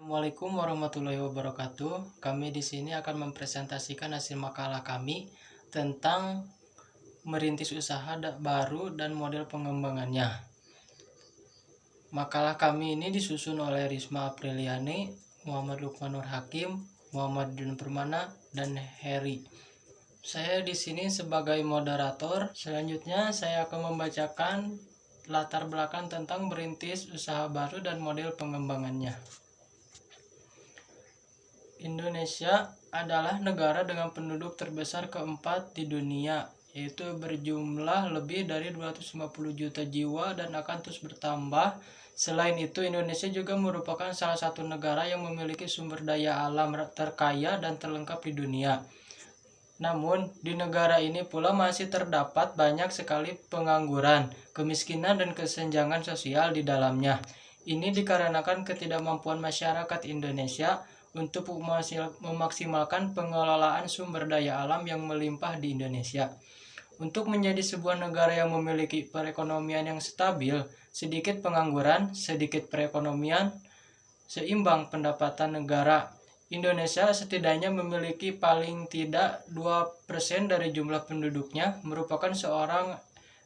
Assalamualaikum warahmatullahi wabarakatuh. Kami di sini akan mempresentasikan hasil makalah kami tentang merintis usaha baru dan model pengembangannya. Makalah kami ini disusun oleh Risma Apriliani, Muhammad Lukmanur Hakim, Muhammad Jun Permana, dan Heri. Saya di sini sebagai moderator. Selanjutnya saya akan membacakan latar belakang tentang merintis usaha baru dan model pengembangannya. Indonesia adalah negara dengan penduduk terbesar keempat di dunia, yaitu berjumlah lebih dari 250 juta jiwa dan akan terus bertambah. Selain itu, Indonesia juga merupakan salah satu negara yang memiliki sumber daya alam terkaya dan terlengkap di dunia. Namun, di negara ini pula masih terdapat banyak sekali pengangguran, kemiskinan, dan kesenjangan sosial di dalamnya. Ini dikarenakan ketidakmampuan masyarakat Indonesia untuk memaksimalkan pengelolaan sumber daya alam yang melimpah di Indonesia. Untuk menjadi sebuah negara yang memiliki perekonomian yang stabil, sedikit pengangguran, sedikit perekonomian, seimbang pendapatan negara. Indonesia setidaknya memiliki paling tidak 2% dari jumlah penduduknya merupakan seorang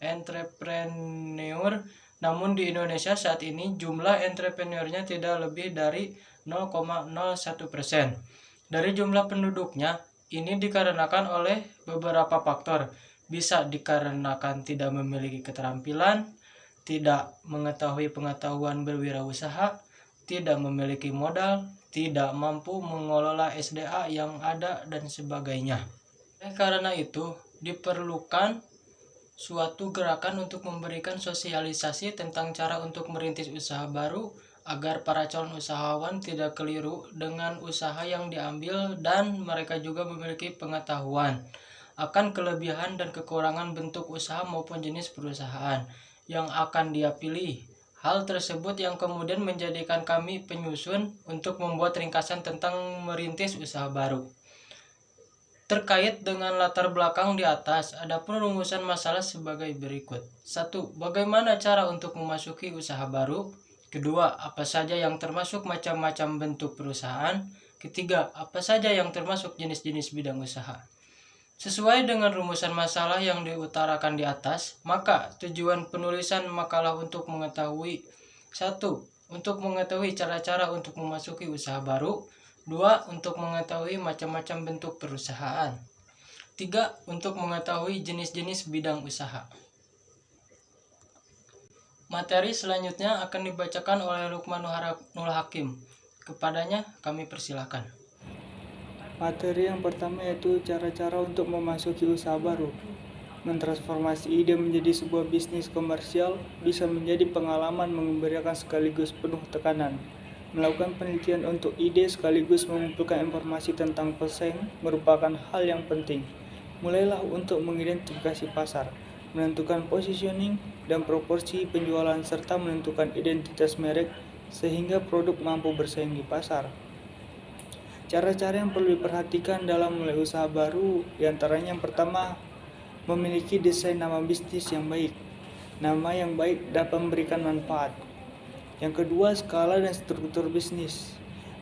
entrepreneur. Namun di Indonesia saat ini jumlah entrepreneurnya tidak lebih dari 0,01% dari jumlah penduduknya. Ini dikarenakan oleh beberapa faktor. Bisa dikarenakan tidak memiliki keterampilan, tidak mengetahui pengetahuan berwirausaha, tidak memiliki modal, tidak mampu mengelola SDA yang ada, dan sebagainya. Karena itu, diperlukan suatu gerakan untuk memberikan sosialisasi tentang cara untuk merintis usaha baru agar para calon usahawan tidak keliru dengan usaha yang diambil dan mereka juga memiliki pengetahuan akan kelebihan dan kekurangan bentuk usaha maupun jenis perusahaan yang akan dia pilih. Hal tersebut yang kemudian menjadikan kami penyusun untuk membuat ringkasan tentang merintis usaha baru. Terkait dengan latar belakang di atas, adapun rumusan masalah sebagai berikut. 1. Bagaimana cara untuk memasuki usaha baru? Kedua, apa saja yang termasuk macam-macam bentuk perusahaan? Ketiga, apa saja yang termasuk jenis-jenis bidang usaha? Sesuai dengan rumusan masalah yang diutarakan di atas, maka tujuan penulisan makalah untuk mengetahui 1. Untuk mengetahui cara-cara untuk memasuki usaha baru. 2. Untuk mengetahui macam-macam bentuk perusahaan. 3. Untuk mengetahui jenis-jenis bidang usaha. Materi selanjutnya akan dibacakan oleh Lukmanur Hakim. Kepadanya kami persilakan. Materi yang pertama yaitu cara-cara untuk memasuki usaha baru. Mentransformasi ide menjadi sebuah bisnis komersial bisa menjadi pengalaman mengembirakan sekaligus penuh tekanan. Melakukan penelitian untuk ide sekaligus mengumpulkan informasi tentang pesaing merupakan hal yang penting. Mulailah untuk mengidentifikasi pasar, menentukan positioning dan proporsi penjualan serta menentukan identitas merek sehingga produk mampu bersaing di pasar. Cara-cara yang perlu diperhatikan dalam mulai usaha baru, diantaranya yang pertama, memiliki desain nama bisnis yang baik. Nama yang baik dapat memberikan manfaat. Yang kedua, skala dan struktur bisnis.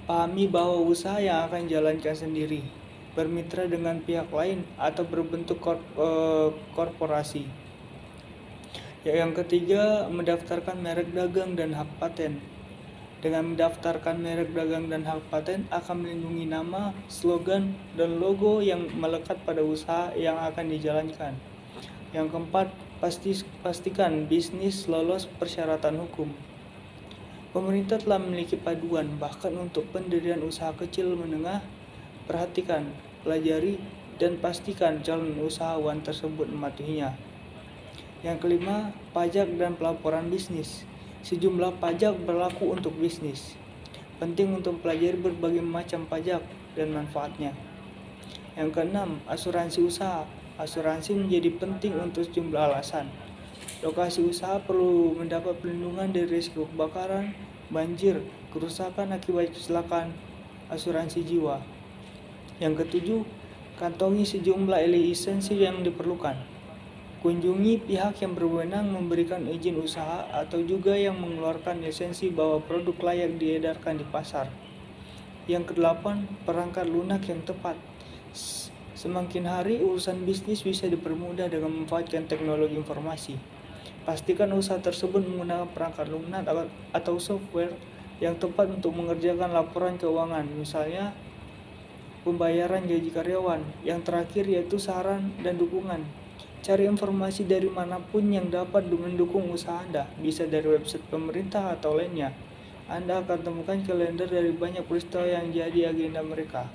Pahami bahwa usaha yang akan jalankan sendiri, bermitra dengan pihak lain, atau berbentuk korporasi. Yang ketiga, mendaftarkan merek dagang dan hak paten. Dengan mendaftarkan merek dagang dan hak paten akan melindungi nama, slogan, dan logo yang melekat pada usaha yang akan dijalankan. Yang keempat, pastikan bisnis lolos persyaratan hukum. Pemerintah telah memiliki panduan bahkan untuk pendirian usaha kecil menengah. Perhatikan, pelajari, dan pastikan calon usahawan tersebut mematuhinya. Yang kelima, pajak dan pelaporan bisnis. Sejumlah pajak berlaku untuk bisnis. Penting untuk mempelajari berbagai macam pajak dan manfaatnya. Yang keenam, asuransi usaha. Asuransi menjadi penting untuk sejumlah alasan. Lokasi usaha perlu mendapat perlindungan dari risiko kebakaran, banjir, kerusakan akibat kecelakaan, asuransi jiwa. Yang ketujuh, kantongi sejumlah lisensi yang diperlukan. Kunjungi pihak yang berwenang memberikan izin usaha atau juga yang mengeluarkan lisensi bahwa produk layak diedarkan di pasar. Yang kedelapan, perangkat lunak yang tepat. Semakin hari urusan bisnis bisa dipermudah dengan memanfaatkan teknologi informasi. Pastikan usaha tersebut menggunakan perangkat lunak atau software yang tepat untuk mengerjakan laporan keuangan, misalnya pembayaran gaji karyawan. Yang terakhir yaitu saran dan dukungan. Cari informasi dari manapun yang dapat mendukung usaha Anda, bisa dari website pemerintah atau lainnya. Anda akan temukan kalender dari banyak peristiwa yang jadi agenda mereka.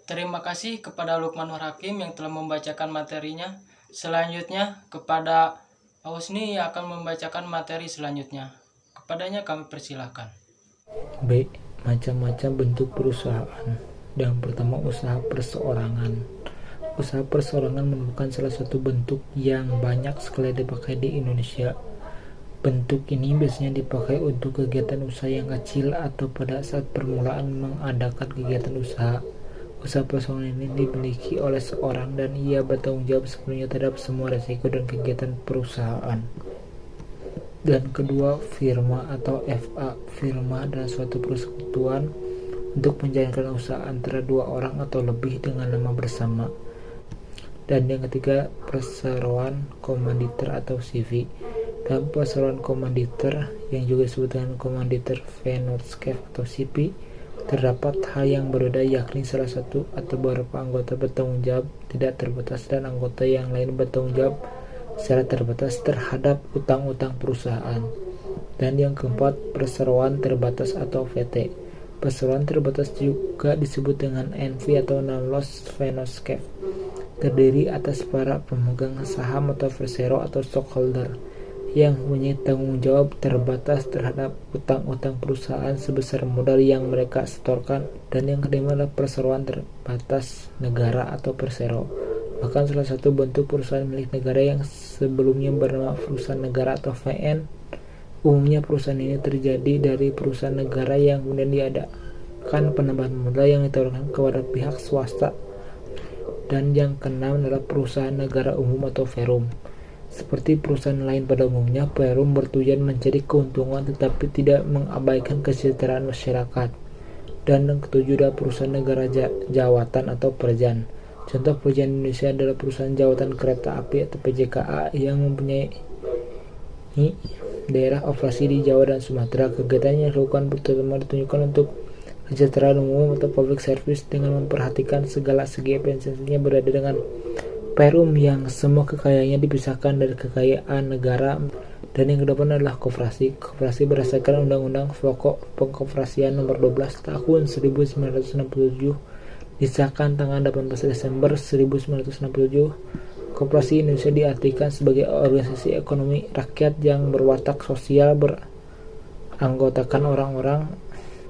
Terima kasih kepada Lukman Nur Hakim yang telah membacakan materinya. Selanjutnya kepada Husni yang akan membacakan materi selanjutnya. Kepadanya kami persilahkan. B. Macam-macam bentuk perusahaan. Yang pertama, usaha perseorangan. Usaha perseorangan merupakan salah satu bentuk yang banyak sekali dipakai di Indonesia. Bentuk ini biasanya dipakai untuk kegiatan usaha yang kecil atau pada saat permulaan mengadakan kegiatan usaha. Usaha perseorangan ini dimiliki oleh seorang dan ia bertanggung jawab sepenuhnya terhadap semua risiko dan kegiatan perusahaan. Dan kedua, firma atau FA. Firma adalah suatu persekutuan untuk menjalankan usaha antara dua orang atau lebih dengan nama bersama. Dan yang ketiga, perseroan komanditer atau CV. Dalam perseroan komanditer yang juga disebut dengan komanditer Vennootschap atau CP, terdapat hal yang berbeda, yakni salah satu atau beberapa anggota bertanggung jawab tidak terbatas dan anggota yang lain bertanggung jawab secara terbatas terhadap utang-utang perusahaan. Dan yang keempat, perseroan terbatas atau VT. Perseroan terbatas juga disebut dengan NV atau Non-Loss Vennootschap, terdiri atas para pemegang saham atau persero atau stockholder yang mempunyai tanggung jawab terbatas terhadap utang-utang perusahaan sebesar modal yang mereka setorkan. Dan yang kelima adalah perseroan terbatas negara atau persero. Bahkan salah satu bentuk perusahaan milik negara yang sebelumnya bernama perusahaan negara atau VN. Umumnya perusahaan ini terjadi dari perusahaan negara yang kemudian diadakan penambahan modal yang ditawarkan kepada pihak swasta. Dan yang keenam adalah perusahaan negara umum atau Perum. Seperti perusahaan lain pada umumnya, Perum bertujuan mencari keuntungan tetapi tidak mengabaikan kesejahteraan masyarakat. Dan yang ketujuh adalah perusahaan negara jawatan atau Perjan. Contoh perusahaan Indonesia adalah perusahaan jawatan kereta api atau PJKA yang mempunyai daerah operasi di Jawa dan Sumatera. Kegiatan yang dilakukan terutama ditunjukkan untuk kesejahteraan umum atau public service dengan memperhatikan segala segi esensinya berada dengan Perum yang semua kekayaannya dipisahkan dari kekayaan negara. Dan yang kedepan adalah koperasi. Koperasi berdasarkan Undang-Undang Pokok Pengoperasian Nomor 12 Tahun 1967 disahkan tanggal 18 Desember 1967. Koperasi Indonesia diartikan sebagai organisasi ekonomi rakyat yang berwatak sosial, beranggotakan orang-orang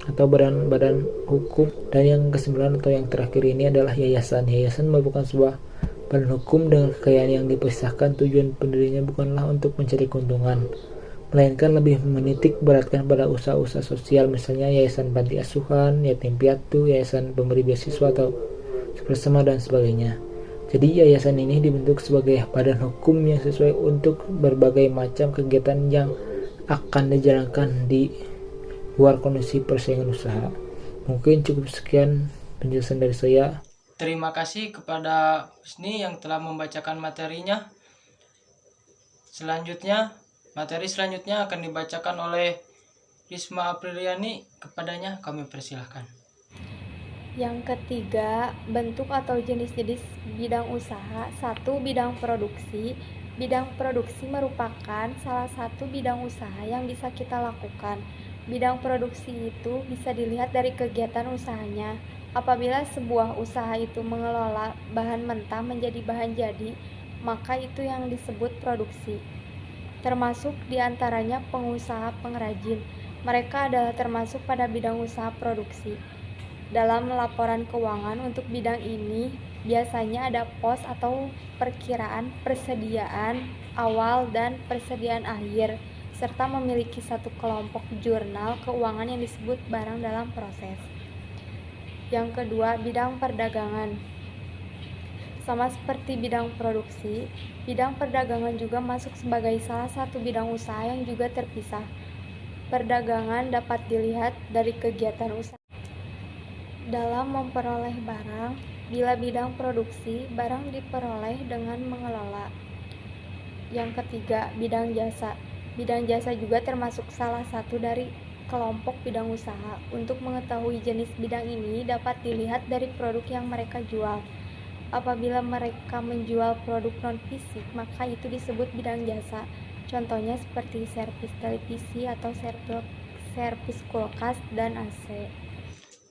atau badan-badan hukum. Dan yang kesembilan atau yang terakhir ini adalah yayasan. Yayasan merupakan sebuah badan hukum dengan kekayaan yang dipisahkan. Tujuan pendirinya bukanlah untuk mencari keuntungan, melainkan lebih menitik beratkan pada usaha-usaha sosial, misalnya yayasan panti asuhan, yatim piatu, yayasan pemberi beasiswa atau bersama dan sebagainya. Jadi yayasan ini dibentuk sebagai badan hukum yang sesuai untuk berbagai macam kegiatan yang akan dijalankan di luar kondisi persaingan usaha. Mungkin cukup sekian penjelasan dari saya. Terima kasih kepada Husni yang telah membacakan materinya. Materi selanjutnya akan dibacakan oleh Risma Apriliani. Kepadanya kami persilahkan. Yang ketiga, bentuk atau jenis-jenis bidang usaha. 1. Bidang produksi. Bidang produksi merupakan salah satu bidang usaha yang bisa kita lakukan. Bidang produksi itu bisa dilihat dari kegiatan usahanya. Apabila sebuah usaha itu mengelola bahan mentah menjadi bahan jadi, maka itu yang disebut produksi. Termasuk diantaranya pengusaha pengrajin. Mereka adalah termasuk pada bidang usaha produksi. Dalam laporan keuangan untuk bidang ini, biasanya ada pos atau perkiraan persediaan awal dan persediaan akhir, serta memiliki satu kelompok jurnal keuangan yang disebut barang dalam proses. Yang kedua, bidang perdagangan. Sama seperti bidang produksi, bidang perdagangan juga masuk sebagai salah satu bidang usaha yang juga terpisah. Perdagangan dapat dilihat dari kegiatan usaha. dalam memperoleh barang. Bila bidang produksi, barang diperoleh dengan mengelola. Yang ketiga, bidang jasa. Bidang jasa juga termasuk salah satu dari kelompok bidang usaha. Untuk mengetahui jenis bidang ini dapat dilihat dari produk yang mereka jual. Apabila mereka menjual produk non-fisik, maka itu disebut bidang jasa. Contohnya seperti servis televisi atau servis kulkas dan AC.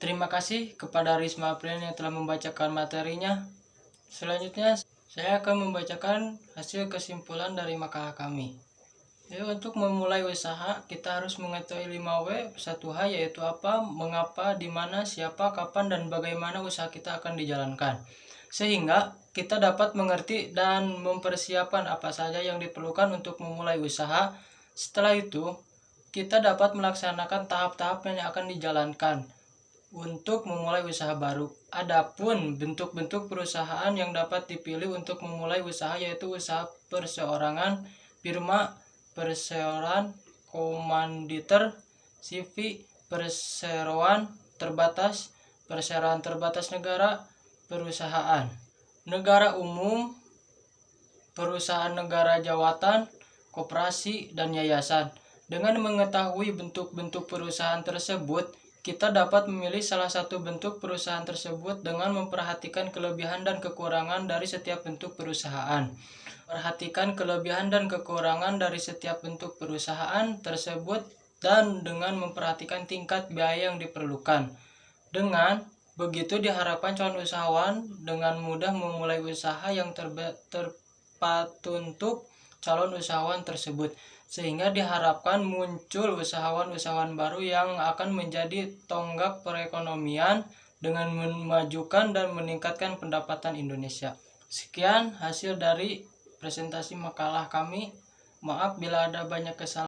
Terima kasih kepada Risma Aprian yang telah membacakan materinya. Selanjutnya, saya akan membacakan hasil kesimpulan dari makalah kami. Untuk memulai usaha, kita harus mengetahui 5W. 1H yaitu apa, mengapa, di mana, siapa, kapan, dan bagaimana usaha kita akan dijalankan. Sehingga kita dapat mengerti dan mempersiapkan apa saja yang diperlukan untuk memulai usaha. Setelah itu, kita dapat melaksanakan tahap-tahap yang akan dijalankan untuk memulai usaha baru. Adapun bentuk-bentuk perusahaan yang dapat dipilih untuk memulai usaha yaitu usaha perseorangan, firma, perseroan, komanditer, CV, perseroan terbatas, perseroan terbatas negara, perusahaan negara umum, perusahaan negara jawatan, koperasi, dan yayasan. Dengan mengetahui bentuk-bentuk perusahaan tersebut, kita dapat memilih salah satu bentuk perusahaan tersebut dengan memperhatikan kelebihan dan kekurangan dari setiap bentuk perusahaan. Perhatikan kelebihan dan kekurangan dari setiap bentuk perusahaan tersebut dan dengan memperhatikan tingkat biaya yang diperlukan. Dengan begitu diharapkan calon usahawan dengan mudah memulai usaha yang tepat untuk calon usahawan tersebut, sehingga diharapkan muncul usahawan-usahawan baru yang akan menjadi tonggak perekonomian dengan memajukan dan meningkatkan pendapatan Indonesia. Sekian hasil dari presentasi makalah kami. Maaf bila ada banyak kesalahan.